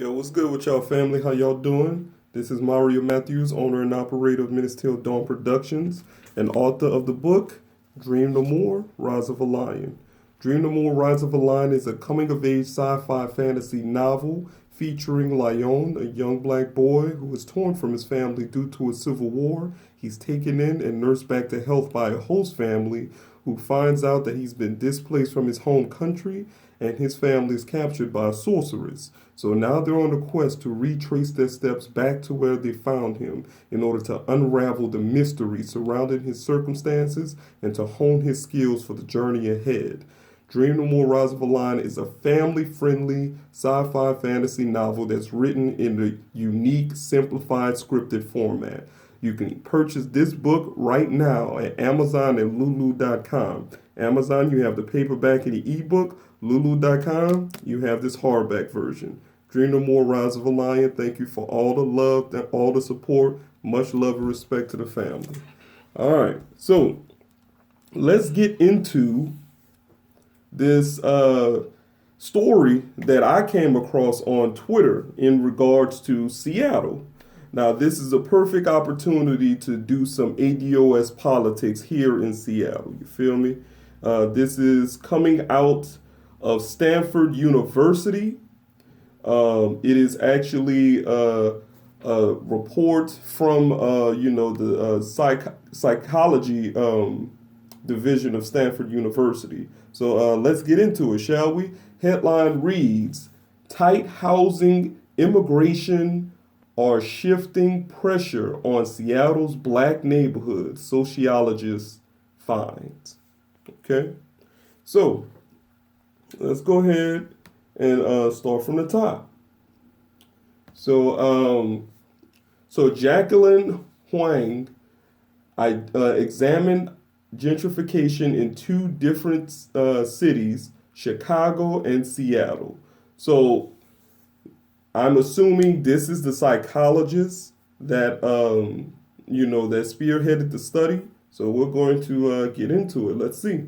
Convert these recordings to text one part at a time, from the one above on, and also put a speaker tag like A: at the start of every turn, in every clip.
A: Yo, what's good with y'all, family? How y'all doing? This is Mario Matthews, owner and operator of Ministerial Dawn Productions, and author of the book Dream No More, Rise of a Lion. Dream No More, Rise of a Lion is a coming-of-age sci-fi fantasy novel featuring Lyon, a young black boy who is torn from his family due to a civil war. He's taken in and nursed back to health by a host family who finds out that he's been displaced from his home country and his family is captured by a sorceress. So now they're on a quest to retrace their steps back to where they found him in order to unravel the mystery surrounding his circumstances and to hone his skills for the journey ahead. Dream No More Rise of a Lion is a family-friendly sci-fi fantasy novel that's written in a unique, simplified, scripted format. You can purchase this book right now at Amazon and Lulu.com. Amazon, you have the paperback and the ebook. Lulu.com, you have this hardback version. Dream No More Rise of a Lion. Thank you for all the love and all the support. Much love and respect to the family. All right, so let's get into this story that I came across on Twitter in regards to Seattle. Now, this is a perfect opportunity to do some ADOS politics here in Seattle. You feel me? This is coming out of Standford University. It is actually a report from the psychology division of Standford University. So let's get into it, shall we? Headline reads, "Tight housing, immigration are shifting pressure on Seattle's black neighborhoods, sociologist finds." Okay, so let's go ahead and start from the top. So Jacqueline Huang examined gentrification in two different cities, Chicago and Seattle. So I'm assuming this is the psychologist that that spearheaded the study. So we're going to get into it. Let's see.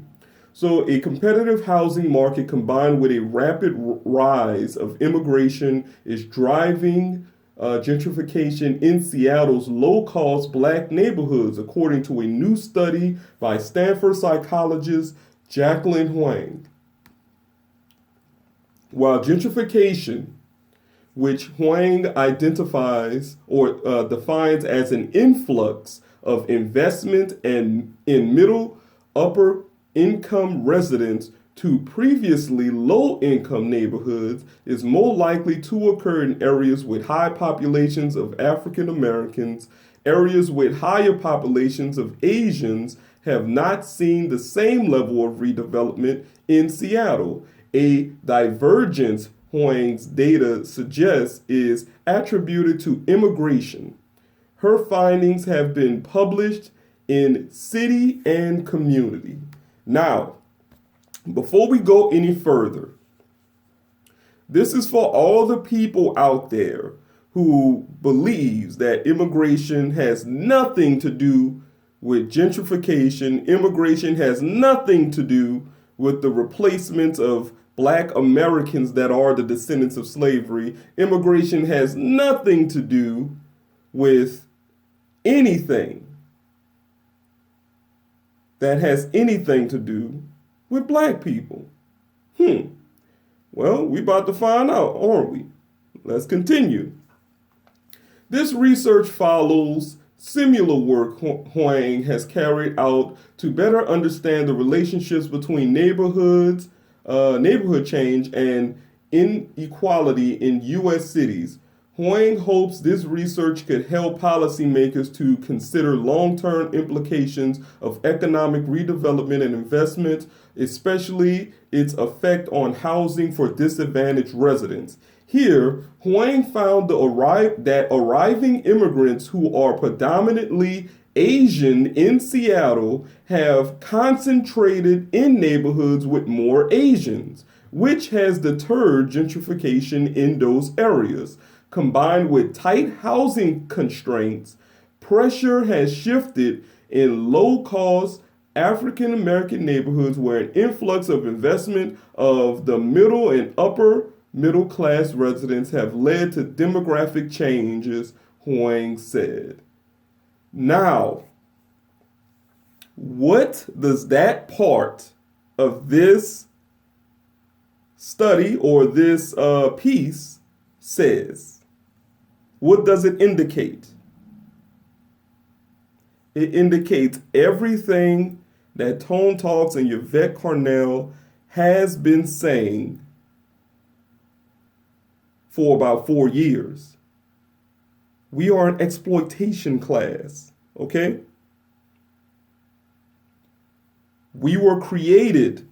A: So a competitive housing market combined with a rapid rise of immigration is driving gentrification in Seattle's low-cost black neighborhoods, according to a new study by Stanford psychologist Jacqueline Huang. While gentrification, which Huang identifies or defines as an influx of investment and in middle upper income residents to previously low income neighborhoods, is more likely to occur in areas with high populations of African Americans. Areas with higher populations of Asians have not seen the same level of redevelopment in Seattle. A divergence, Huang's data suggests, is attributed to immigration. Her findings have been published in City and Community. Now, before we go any further, this is for all the people out there who believes that immigration has nothing to do with gentrification. Immigration has nothing to do with the replacement of black Americans that are the descendants of slavery. Immigration has nothing to do with anything that has anything to do with black people. Well, we about to find out, aren't we? Let's continue. This research follows similar work Huang has carried out to better understand the relationships between neighborhood change, and inequality in U.S. cities. Huang hopes this research could help policymakers to consider long-term implications of economic redevelopment and investment, especially its effect on housing for disadvantaged residents. Here, Huang found that arriving immigrants who are predominantly Asian in Seattle have concentrated in neighborhoods with more Asians, which has deterred gentrification in those areas. Combined with tight housing constraints, pressure has shifted in low-cost African American neighborhoods where an influx of investment of the middle and upper middle-class residents have led to demographic changes, Huang said. Now, what does that part of this study or this piece says? What does it indicate? It indicates everything that Tone Talks and Yvette Carnell has been saying for about 4 years. We are an exploitation class, okay? We were created,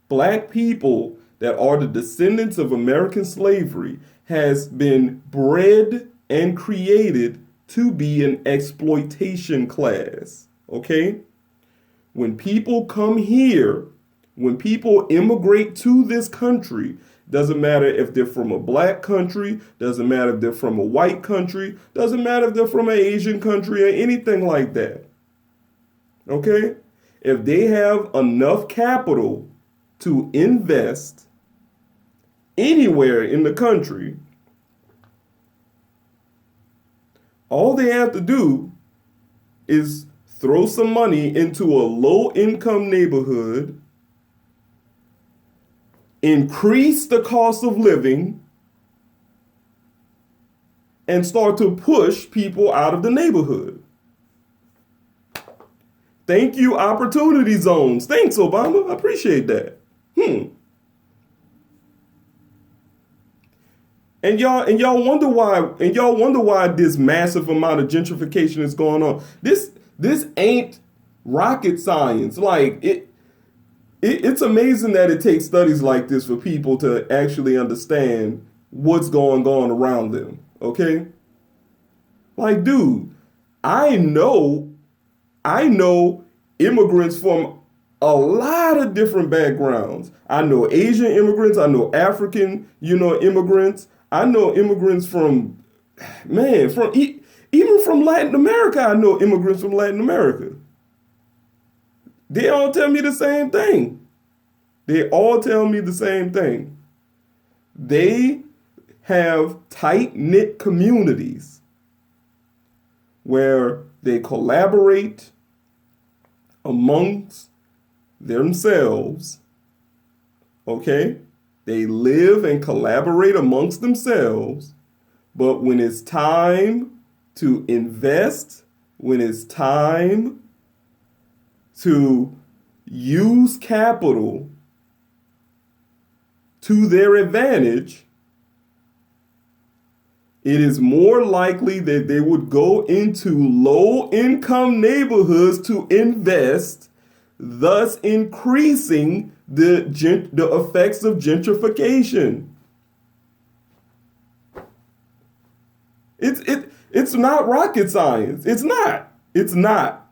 A: black people that are the descendants of American slavery has been bred and created to be an exploitation class, okay? When people come here, when people immigrate to this country, doesn't matter if they're from a black country, doesn't matter if they're from a white country, doesn't matter if they're from an Asian country or anything like that. Okay? If they have enough capital to invest anywhere in the country, all they have to do is throw some money into a low-income neighborhood, increase the cost of living, and start to push people out of the neighborhood. Thank you, opportunity zones. Thanks, Obama. I appreciate that. And y'all wonder why this massive amount of gentrification is going on. This ain't rocket science. Like it's amazing that it takes studies like this for people to actually understand what's going on around them. Okay? Like, dude, I know immigrants from a lot of different backgrounds. I know Asian immigrants. I know African, immigrants. I know immigrants from even from Latin America. I know immigrants from Latin America. They all tell me the same thing. They have tight-knit communities where they collaborate amongst themselves, okay? They live and collaborate amongst themselves, but when it's time to invest, when it's time to use capital to their advantage, it is more likely that they would go into low-income neighborhoods to invest, thus increasing the effects of gentrification. It's not rocket science. It's not.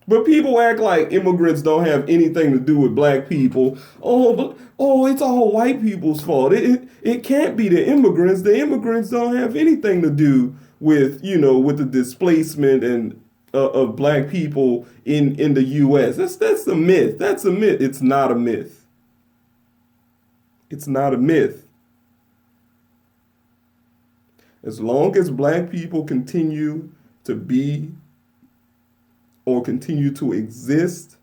A: But people act like immigrants don't have anything to do with black people. It's all white people's fault. It can't be the immigrants. The immigrants don't have anything to do with the displacement and of black people in the U.S. That's a myth. That's a myth. It's not a myth. It's not a myth. As long as black people continue to be or continue to exist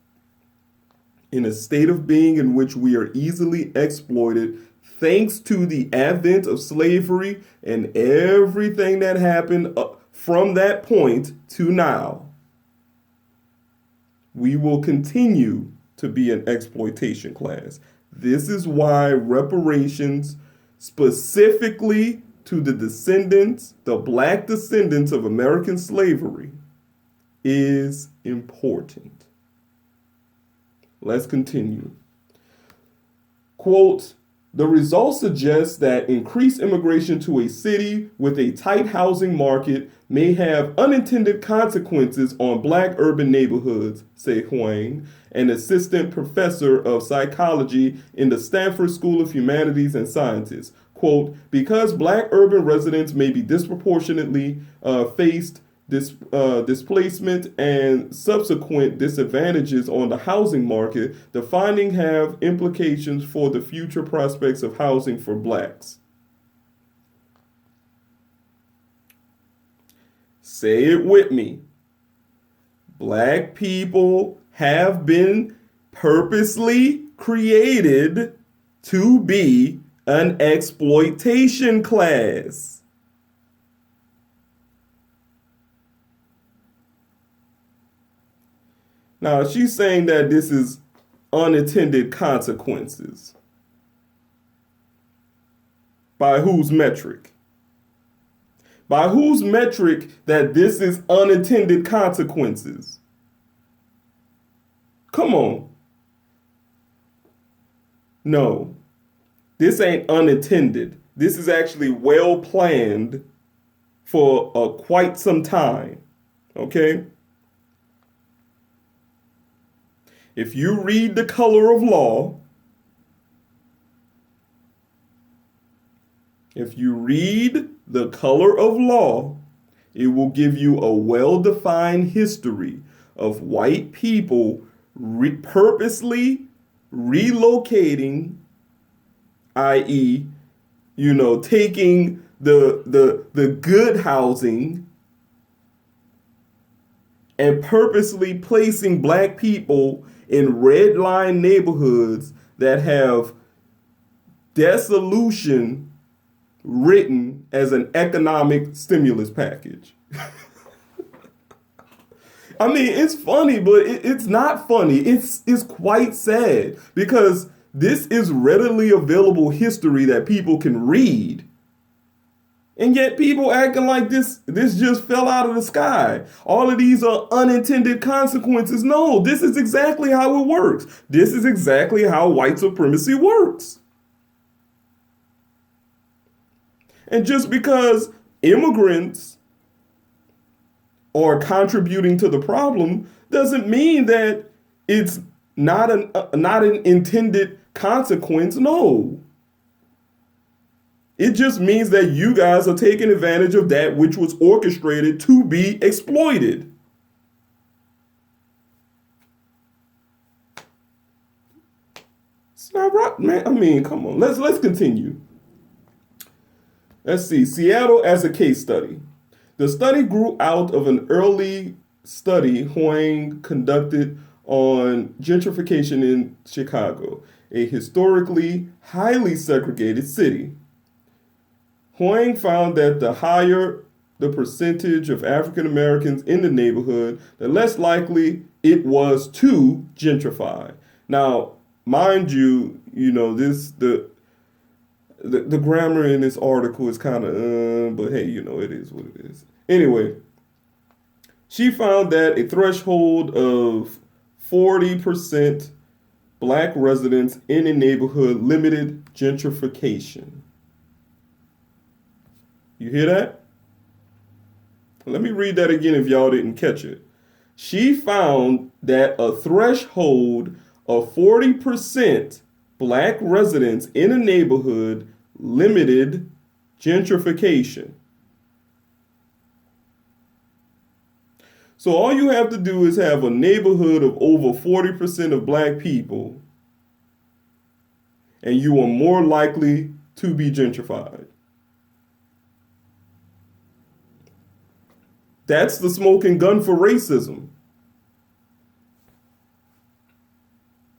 A: in a state of being in which we are easily exploited, thanks to the advent of slavery and everything that happened from that point to now, we will continue to be an exploitation class. This is why reparations, specifically to the black descendants of American slavery, is important. Let's continue. Quote, the results suggest that increased immigration to a city with a tight housing market may have unintended consequences on black urban neighborhoods, said Huang, an assistant professor of psychology in the Standford School of Humanities and Sciences. Quote, because black urban residents may be disproportionately faced displacement, and subsequent disadvantages on the housing market, the findings have implications for the future prospects of housing for blacks. Say it with me. Black people have been purposely created to be an exploitation class. Now, she's saying that this is unintended consequences. By whose metric? By whose metric that this is unintended consequences? Come on. No, this ain't unintended. This is actually well planned for quite some time. Okay? If you read The Color of Law, if you read The Color of Law, it will give you a well-defined history of white people purposely relocating, i.e., taking the good housing and purposely placing black people in red line neighborhoods that have dissolution written as an economic stimulus package. I mean, it's funny, but it's not funny. It's quite sad because this is readily available history that people can read. And yet people acting like this just fell out of the sky. All of these are unintended consequences. No, this is exactly how it works. This is exactly how white supremacy works. And just because immigrants are contributing to the problem doesn't mean that it's not an intended consequence. No. It just means that you guys are taking advantage of that which was orchestrated to be exploited. It's not right, man. I mean, come on. Let's continue. Let's see. Seattle as a case study. The study grew out of an early study Huang conducted on gentrification in Chicago, a historically highly segregated city. Huang found that the higher the percentage of African Americans in the neighborhood, the less likely it was to gentrify. Now, mind you, the grammar in this article is kind of, but hey, it is what it is. Anyway, she found that a threshold of 40% black residents in a neighborhood limited gentrification. You hear that? Let me read that again if y'all didn't catch it. She found that a threshold of 40% black residents in a neighborhood limited gentrification. So all you have to do is have a neighborhood of over 40% of black people, and you are more likely to be gentrified. That's the smoking gun for racism.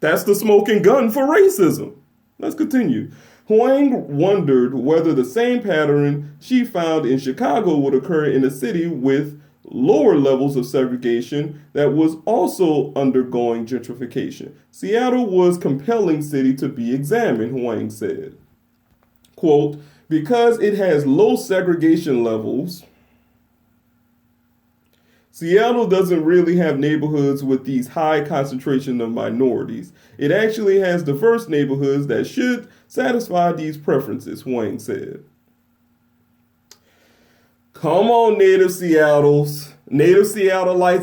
A: That's the smoking gun for racism. Let's continue. Huang wondered whether the same pattern she found in Chicago would occur in a city with lower levels of segregation that was also undergoing gentrification. Seattle was a compelling city to be examined, Huang said. Quote, because it has low segregation levels, Seattle doesn't really have neighborhoods with these high concentration of minorities. It actually has diverse neighborhoods that should satisfy these preferences, Huang said. Come on, native Seattleites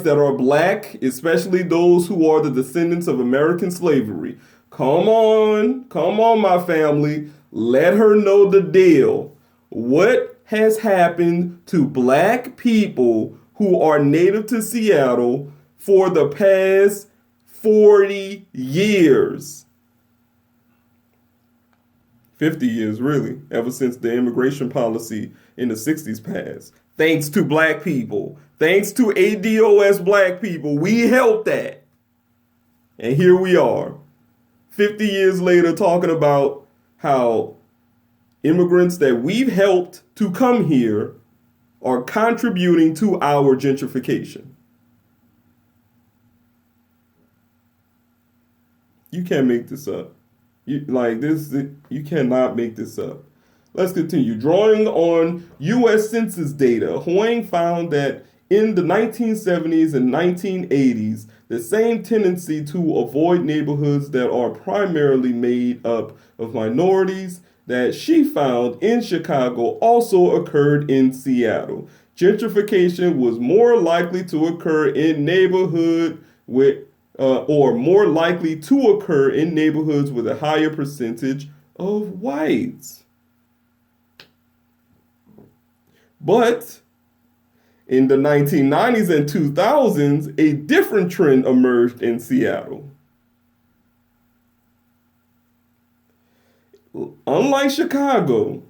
A: that are black, especially those who are the descendants of American slavery. Come on, my family. Let her know the deal. What has happened to black people who are native to Seattle for the past 40 years. 50 years, really, ever since the immigration policy in the 60s passed. Thanks to black people, thanks to ADOS black people, we helped that. And here we are, 50 years later, talking about how immigrants that we've helped to come here are contributing to our gentrification. You can't make this up. You cannot make this up. Let's continue. Drawing on U.S. Census data, Huang found that in the 1970s and 1980s, the same tendency to avoid neighborhoods that are primarily made up of minorities that she found in Chicago also occurred in Seattle. Gentrification was more likely to occur in neighborhoods with a higher percentage of whites. But in the 1990s and 2000s, a different trend emerged in Seattle. Unlike Chicago,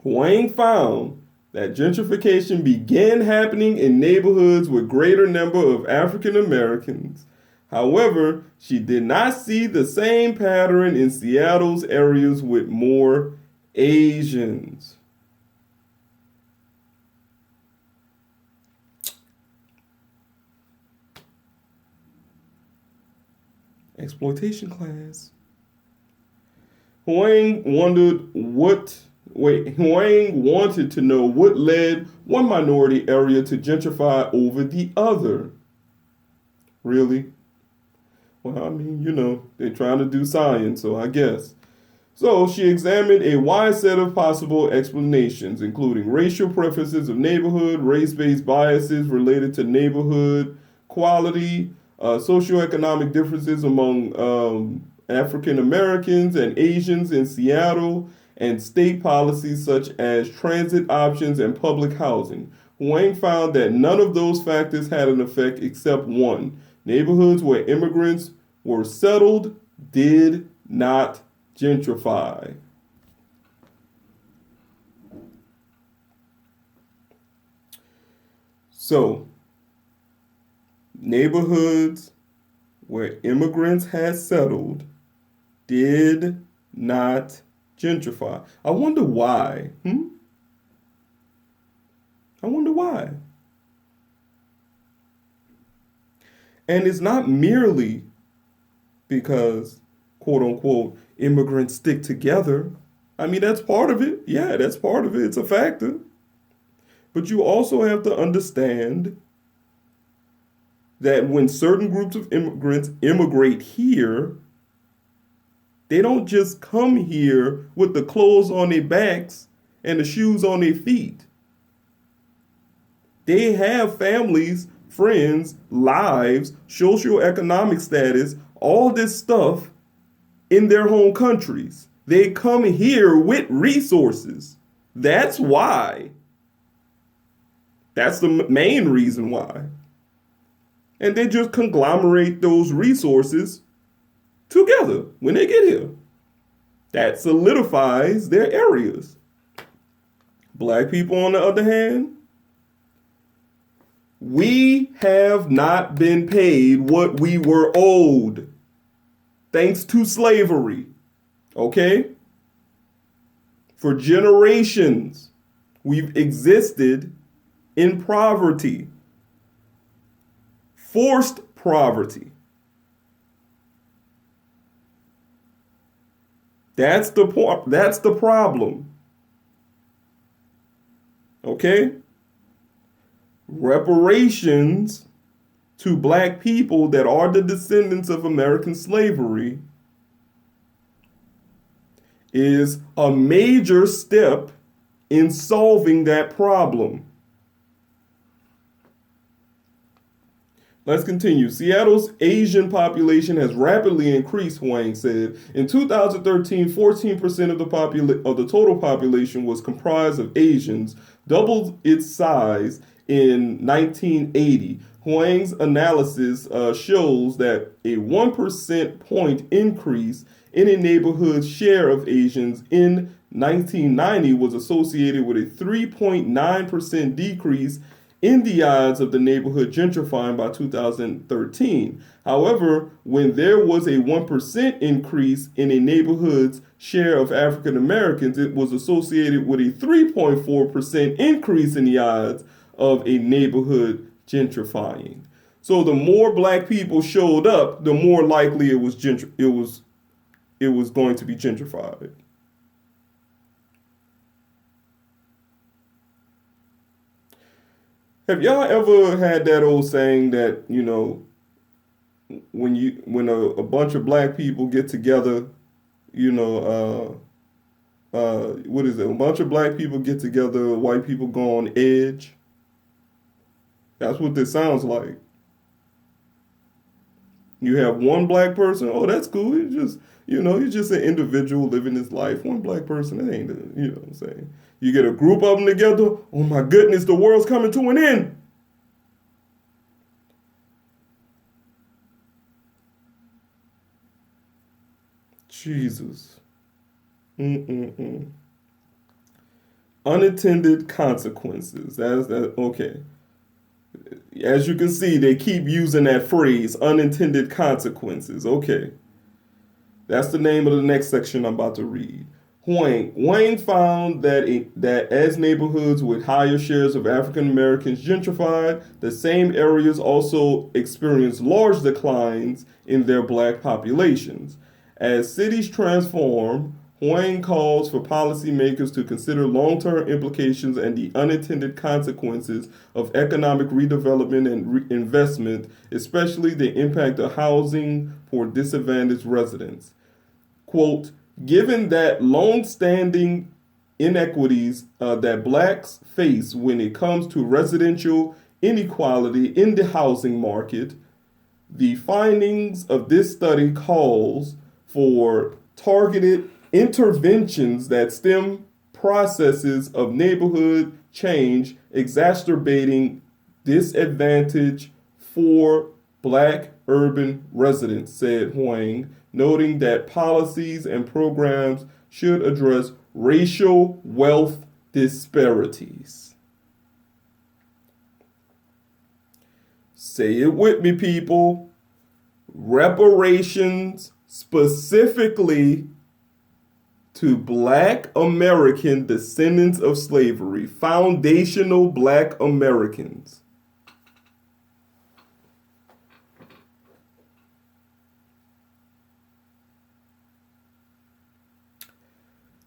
A: Huang found that gentrification began happening in neighborhoods with greater number of African Americans. However, she did not see the same pattern in Seattle's areas with more Asians. Exploitation class. Huang wanted to know what led one minority area to gentrify over the other. Really? Well, I mean, they're trying to do science, so I guess. So she examined a wide set of possible explanations, including racial preferences of neighborhood, race-based biases related to neighborhood quality, socioeconomic differences among African Americans and Asians in Seattle, and state policies such as transit options and public housing. Huang found that none of those factors had an effect except one. Neighborhoods where immigrants were settled did not gentrify. So, neighborhoods where immigrants had settled did not gentrify. I wonder why. I wonder why. And it's not merely because, quote unquote, immigrants stick together. I mean, that's part of it. Yeah, that's part of it. It's a factor. But you also have to understand that when certain groups of immigrants immigrate here, they don't just come here with the clothes on their backs and the shoes on their feet. They have families, friends, lives, socioeconomic status, all this stuff in their home countries. They come here with resources. That's why. That's the main reason why. And they just conglomerate those resources together when they get here. That solidifies their areas. Black people, on the other hand, we have not been paid what we were owed, thanks to slavery. Okay? For generations, we've existed in poverty. Forced poverty. That's the problem. Okay? Reparations to black people that are the descendants of American slavery is a major step in solving that problem. Let's continue. Seattle's Asian population has rapidly increased, Huang said. In 2013, 14% of of the total population was comprised of Asians, doubled its size in 1980. Huang's analysis shows that a 1% point increase in a neighborhood's share of Asians in 1990 was associated with a 3.9% decrease in the odds of the neighborhood gentrifying by 2013. However, when there was a 1% increase in a neighborhood's share of African Americans, it was associated with a 3.4% increase in the odds of a neighborhood gentrifying. So the more black people showed up, the more likely it was going to be gentrified. Have y'all ever had that old saying that, when a bunch of black people get together, what is it? A bunch of black people get together, white people go on edge. That's what this sounds like. You have one black person, oh, that's cool. He's just an individual living his life. One black person, that ain't, you know what I'm saying? You get a group of them together, oh my goodness, the world's coming to an end. Jesus. Unintended consequences. That's that. Okay. As you can see, they keep using that phrase, unintended consequences. Okay. That's the name of the next section I'm about to read. Wayne found that as neighborhoods with higher shares of African Americans gentrified, the same areas also experienced large declines in their black populations. As cities transform, Huang calls for policymakers to consider long-term implications and the unintended consequences of economic redevelopment and investment, especially the impact of housing for disadvantaged residents. Quote, given that long-standing inequities that blacks face when it comes to residential inequality in the housing market, the findings of this study calls for targeted interventions that stem processes of neighborhood change exacerbating disadvantage for black urban residents, said Huang, noting that policies and programs should address racial wealth disparities. Say it with me, people. Reparations specifically to black American descendants of slavery, foundational black Americans.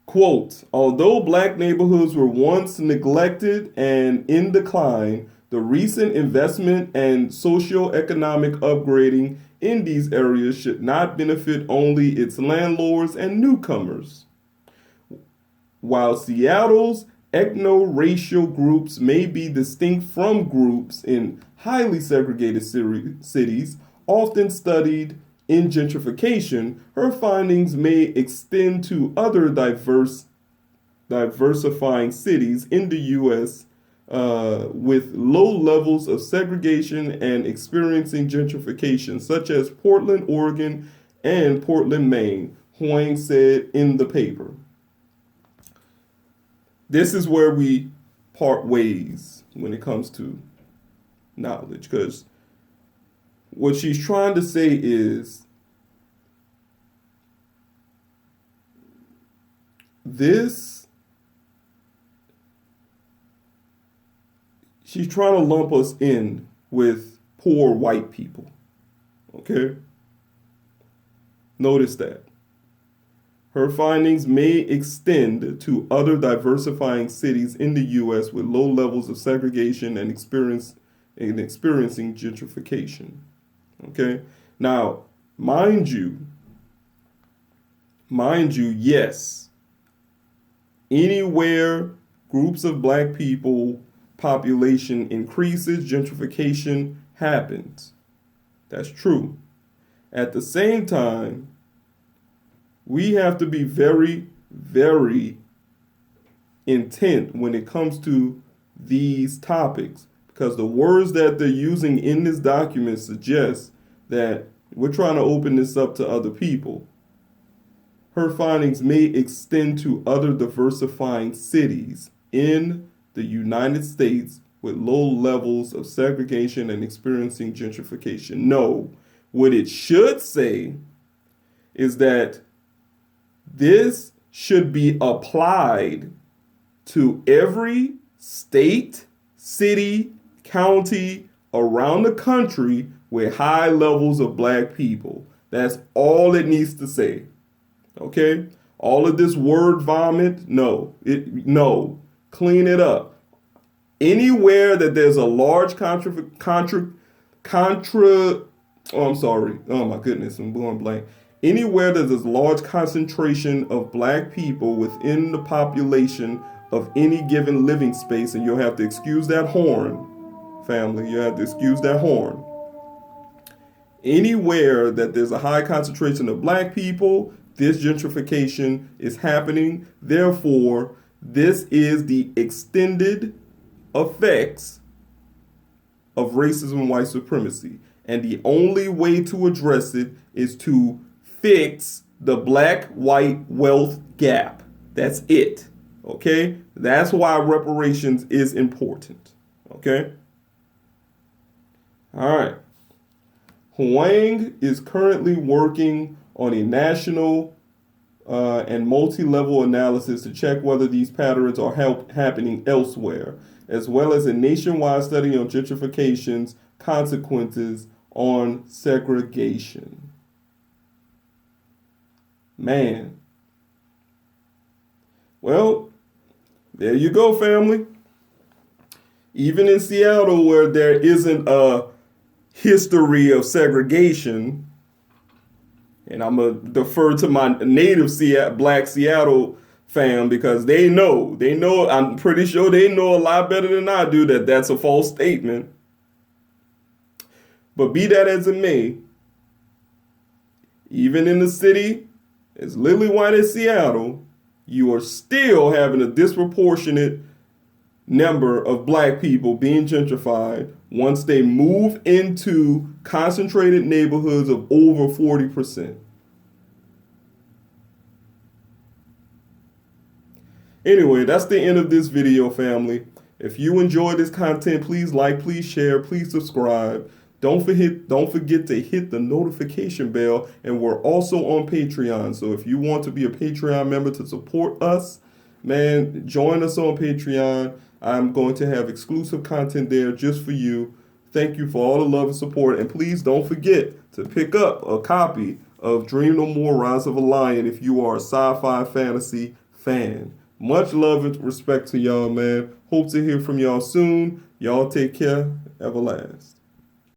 A: Quote, although black neighborhoods were once neglected and in decline, the recent investment and socio-economic upgrading in these areas should not benefit only its landlords and newcomers. While Seattle's ethno-racial groups may be distinct from groups in highly segregated cities, often studied in gentrification, her findings may extend to other diversifying cities in the U.S. With low levels of segregation and experiencing gentrification, such as Portland, Oregon, and Portland, Maine, Huang said in the paper. This is where we part ways when it comes to knowledge, because what she's trying to say is she's trying to lump us in with poor white people. Okay? Notice that. Her findings may extend to other diversifying cities in the U.S. with low levels of segregation and experiencing gentrification. Okay? Now, mind you, yes, anywhere groups of black people population increases, gentrification happens. That's true. At the same time, we have to be very, very intent when it comes to these topics, because the words that they're using in this document suggest that we're trying to open this up to other people. Her findings may extend to other diversifying cities in the United States with low levels of segregation and experiencing gentrification. No, what it should say is that this should be applied to every state, city, county around the country with high levels of black people. That's all it needs to say. Okay? All of this word vomit, no. Clean it up. Anywhere that there's a large oh my goodness, I'm going blank. Anywhere that there's a large concentration of black people within the population of any given living space, and you'll have to excuse that horn, family, you have to excuse that horn. Anywhere that there's a high concentration of black people, this gentrification is happening. Therefore, this is the extended effects of racism and white supremacy. And the only way to address it is to fix the black-white wealth gap. That's it. Okay? That's why reparations is important. Okay? All right. Huang is currently working on a national and multi-level analysis to check whether these patterns are happening elsewhere, as well as a nationwide study on gentrification's consequences on segregation. Man. Well, there you go, family. Even in Seattle, where there isn't a history of segregation, and I'm going to defer to my native black Seattle fam, because they know, I'm pretty sure they know a lot better than I do that that's a false statement. But be that as it may, even in the city as lily white as Seattle, you are still having a disproportionate number of black people being gentrified once they move into concentrated neighborhoods of over 40%. Anyway, that's the end of this video, family. If you enjoyed this content, please like, please share, please subscribe. Don't forget to hit the notification bell, and we're also on Patreon. So if you want to be a Patreon member to support us, man, join us on Patreon. I'm going to have exclusive content there just for you. Thank you for all the love and support. And please don't forget to pick up a copy of Dream No More, Rise of a Lion if you are a sci-fi fantasy fan. Much love and respect to y'all, man. Hope to hear from y'all soon. Y'all take care. Everlast.